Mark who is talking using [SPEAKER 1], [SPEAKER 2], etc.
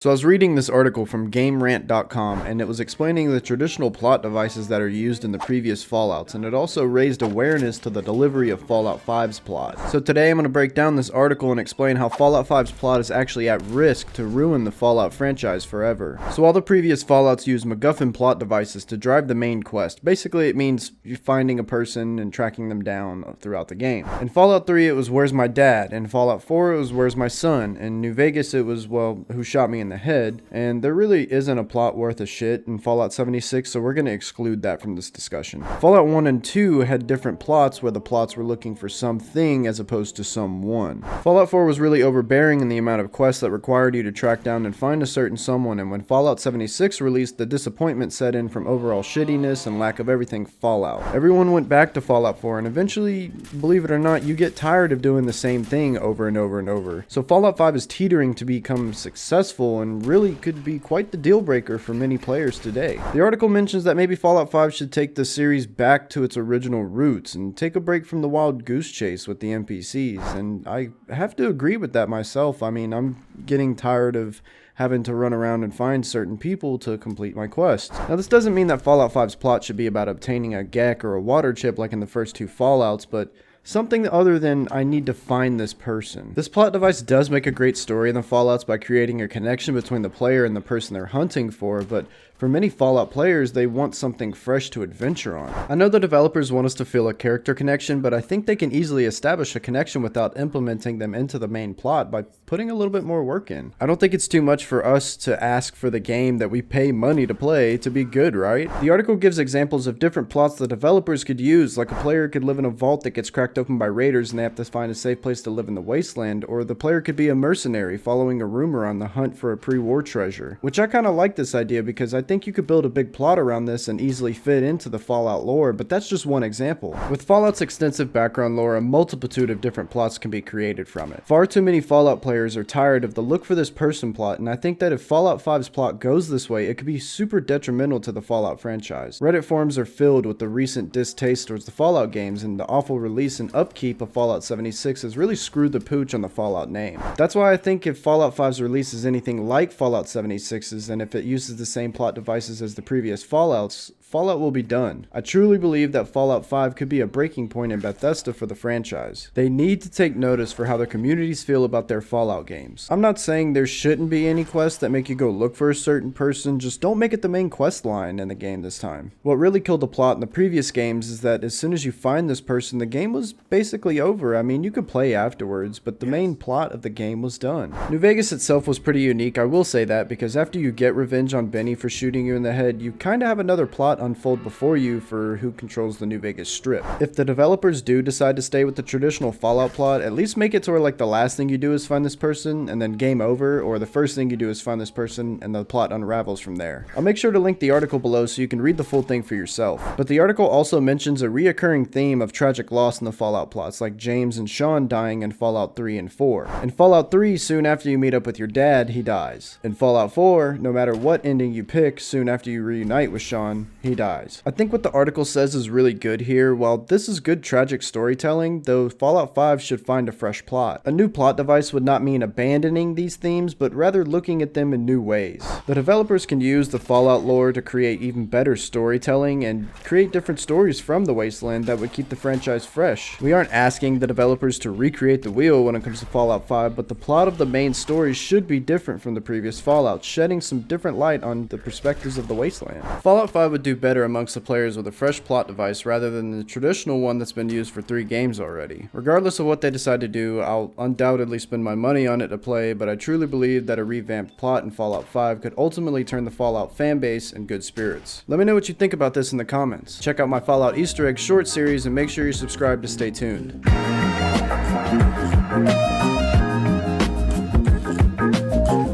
[SPEAKER 1] So I was reading this article from GameRant.com, and it was explaining the traditional plot devices that are used in the previous Fallouts, and it also raised awareness to the delivery of Fallout 5's plot. So today I'm going to break down this article and explain how Fallout 5's plot is actually at risk to ruin the Fallout franchise forever. So all the previous Fallouts use MacGuffin plot devices to drive the main quest. Basically it means you're finding a person and tracking them down throughout the game. In Fallout 3 it was "Where's my dad?" In Fallout 4 it was "Where's my son?" In New Vegas it was, well, "Who shot me in the head?" And there really isn't a plot worth a shit in Fallout 76, so we're going to exclude that from this discussion. Fallout 1 and 2 had different plots where the plots were looking for something as opposed to someone. Fallout 4 was really overbearing in the amount of quests that required you to track down and find a certain someone, and when Fallout 76 released, the disappointment set in from overall shittiness and lack of everything Fallout. Everyone went back to Fallout 4, and eventually, believe it or not, you get tired of doing the same thing over and over and over. So Fallout 5 is teetering to become successful and really could be quite the deal breaker for many players today. The article mentions that maybe Fallout 5 should take the series back to its original roots and take a break from the wild goose chase with the NPCs, and I have to agree with that myself. I mean, I'm getting tired of having to run around and find certain people to complete my quests. Now this doesn't mean that Fallout 5's plot should be about obtaining a GEC or a water chip like in the first two Fallouts, but something other than "I need to find this person." This plot device does make a great story in the Fallouts by creating a connection between the player and the person they're hunting for, but for many Fallout players, they want something fresh to adventure on. I know the developers want us to feel a character connection, but I think they can easily establish a connection without implementing them into the main plot by putting a little bit more work in. I don't think it's too much for us to ask for the game that we pay money to play to be good, right? The article gives examples of different plots the developers could use, like a player could live in a vault that gets cracked open by raiders and they have to find a safe place to live in the wasteland, or the player could be a mercenary following a rumor on the hunt for a pre-war treasure. Which I kind of like this idea because I think you could build a big plot around this and easily fit into the Fallout lore, but that's just one example. With Fallout's extensive background lore, a multitude of different plots can be created from it. Far too many Fallout players are tired of the look for this person plot, and I think that if Fallout 5's plot goes this way, it could be super detrimental to the Fallout franchise. Reddit forums are filled with the recent distaste towards the Fallout games, and the awful release and upkeep of Fallout 76 has really screwed the pooch on the Fallout name. That's why I think if Fallout 5's release is anything like Fallout 76's, and if it uses the same plot devices as the previous Fallouts, Fallout will be done. I truly believe that Fallout 5 could be a breaking point in Bethesda for the franchise. They need to take notice for how their communities feel about their Fallout games. I'm not saying there shouldn't be any quests that make you go look for a certain person, just don't make it the main quest line in the game this time. What really killed the plot in the previous games is that as soon as you find this person, the game was basically over. I mean, you could play afterwards, but the main plot of the game was done. New Vegas itself was pretty unique, I will say that, because after you get revenge on Benny for shooting you in the head, you kinda have another plot unfold before you for who controls the New Vegas Strip. If the developers do decide to stay with the traditional Fallout plot, at least make it to where like the last thing you do is find this person and then game over, or the first thing you do is find this person and the plot unravels from there. I'll make sure to link the article below so you can read the full thing for yourself. But the article also mentions a reoccurring theme of tragic loss in the Fallout plots, like James and Sean dying in Fallout 3 and 4. In Fallout 3, soon after you meet up with your dad, he dies. In Fallout 4, no matter what ending you pick, soon after you reunite with Sean, he dies. I think what the article says is really good here. While this is good tragic storytelling, though Fallout 5 should find a fresh plot. A new plot device would not mean abandoning these themes, but rather looking at them in new ways. The developers can use the Fallout lore to create even better storytelling and create different stories from the Wasteland that would keep the franchise fresh. We aren't asking the developers to recreate the wheel when it comes to Fallout 5, but the plot of the main story should be different from the previous Fallout, shedding some different light on the perspectives of the Wasteland. Fallout 5 would do better amongst the players with a fresh plot device rather than the traditional one that's been used for 3 games already. Regardless of what they decide to do, I'll undoubtedly spend my money on it to play, but I truly believe that a revamped plot in Fallout 5 could ultimately turn the Fallout fanbase in good spirits. Let me know what you think about this in the comments. Check out my Fallout Easter egg short series and make sure you're subscribed to stay tuned.